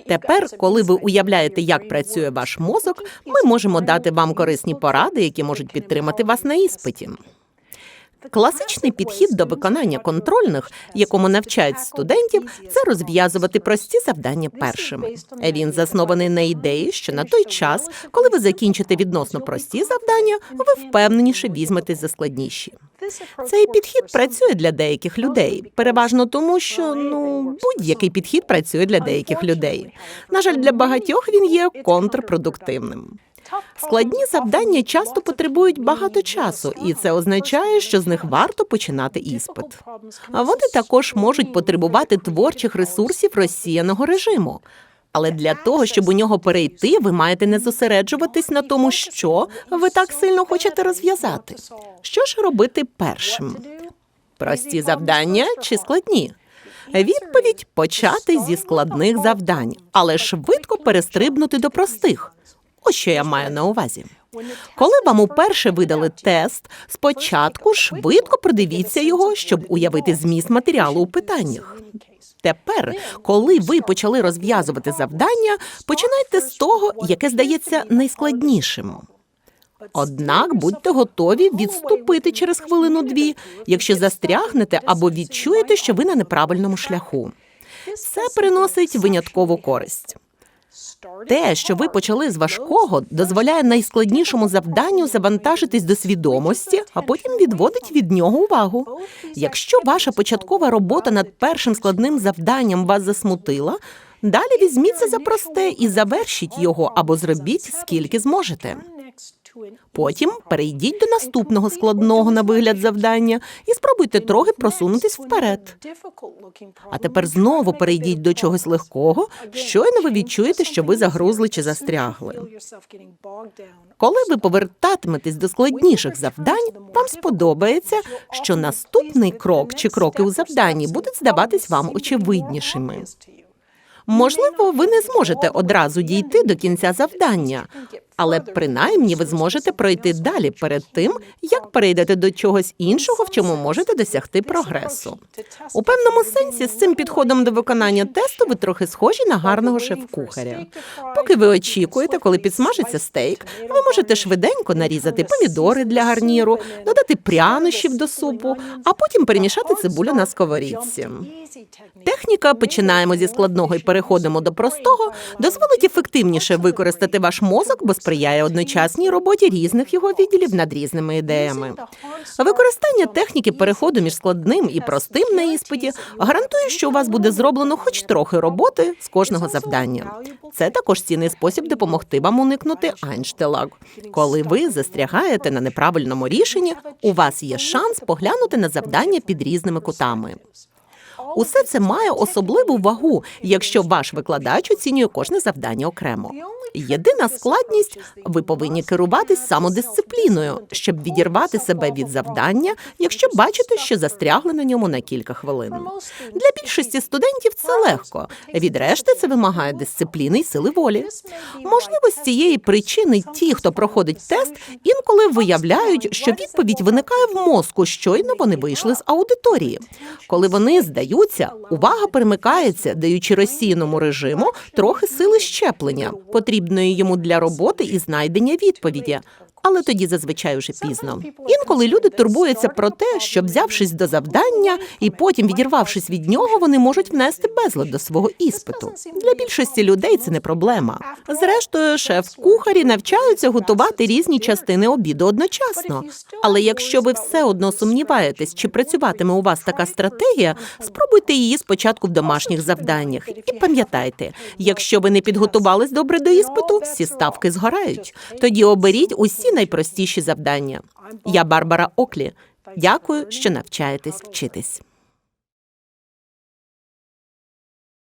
Тепер, коли ви уявляєте, як працює ваш мозок, ми можемо дати вам корисні поради, які можуть підтримати вас на іспиті. Класичний підхід до виконання контрольних, якому навчають студентів, це розв'язувати прості завдання першими. Він заснований на ідеї, що на той час, коли ви закінчите відносно прості завдання, ви впевненіше візьметесь за складніші. Цей підхід працює для деяких людей, переважно тому, що, будь-який підхід працює для деяких людей. На жаль, для багатьох він є контрпродуктивним. Складні завдання часто потребують багато часу, і це означає, що з них варто починати іспит. А вони також можуть потребувати творчих ресурсів розсіяного режиму. Але для того, щоб у нього перейти, ви маєте не зосереджуватись на тому, що ви так сильно хочете розв'язати. Що ж робити першим? Прості завдання чи складні? Відповідь – почати зі складних завдань, але швидко перестрибнути до простих. Ось що я маю на увазі. Коли вам уперше видали тест, спочатку швидко продивіться його, щоб уявити зміст матеріалу у питаннях. Тепер, коли ви почали розв'язувати завдання, починайте з того, яке здається найскладнішим. Однак будьте готові відступити через хвилину-дві, якщо застрягнете або відчуєте, що ви на неправильному шляху. Це приносить виняткову користь. Те, що ви почали з важкого, дозволяє найскладнішому завданню завантажитись до свідомості, а потім відводить від нього увагу. Якщо ваша початкова робота над першим складним завданням вас засмутила, далі візьміться за просте і завершіть його або зробіть, скільки зможете. Потім перейдіть до наступного складного на вигляд завдання і спробуйте трохи просунутись вперед. А тепер знову перейдіть до чогось легкого, щойно ви відчуєте, що ви загрузли чи застрягли. Коли ви повертатиметесь до складніших завдань, вам сподобається, що наступний крок чи кроки у завданні будуть здаватись вам очевиднішими. Можливо, ви не зможете одразу дійти до кінця завдання, але принаймні ви зможете пройти далі перед тим, як перейдете до чогось іншого, в чому можете досягти прогресу. У певному сенсі з цим підходом до виконання тесту ви трохи схожі на гарного шеф-кухаря. Поки ви очікуєте, коли підсмажиться стейк, ви можете швиденько нарізати помідори для гарніру, додати прянощів до супу, а потім перемішати цибулю на сковорідці. Техніка «починаємо зі складного і переходимо до простого» дозволить ефективніше використати ваш мозок, бо сприяє одночасній роботі різних його відділів над різними ідеями. Використання техніки переходу між складним і простим на іспиті гарантує, що у вас буде зроблено хоч трохи роботи з кожного завдання. Це також цінний спосіб допомогти вам уникнути Айнштелаг. Коли ви застрягаєте на неправильному рішенні, у вас є шанс поглянути на завдання під різними кутами. Усе це має особливу вагу, якщо ваш викладач оцінює кожне завдання окремо. Єдина складність – ви повинні керуватись самодисципліною, щоб відірвати себе від завдання, якщо бачите, що застрягли на ньому на кілька хвилин. Для більшості студентів це легко. Від решти це вимагає дисципліни і сили волі. Можливо, з цієї причини ті, хто проходить тест, інколи виявляють, що відповідь виникає в мозку, щойно вони вийшли з аудиторії. Коли вони здаються, увага перемикається, даючи розсіяному режиму трохи сили щеплення, потрібної йому для роботи і знайдення відповіді. Але тоді зазвичай уже пізно. Інколи люди турбуються про те, що, взявшись до завдання і потім відірвавшись від нього, вони можуть внести безлад до свого іспиту. Для більшості людей це не проблема. Зрештою, шеф-кухарі навчаються готувати різні частини обіду одночасно. Але якщо ви все одно сумніваєтесь, чи працюватиме у вас така стратегія, спробуйте її спочатку в домашніх завданнях. І пам'ятайте, якщо ви не підготувались добре до іспиту, всі ставки згорають. Тоді оберіть усі найпростіші завдання. Я Барбара Оклі. Дякую, що навчаєтесь вчитись.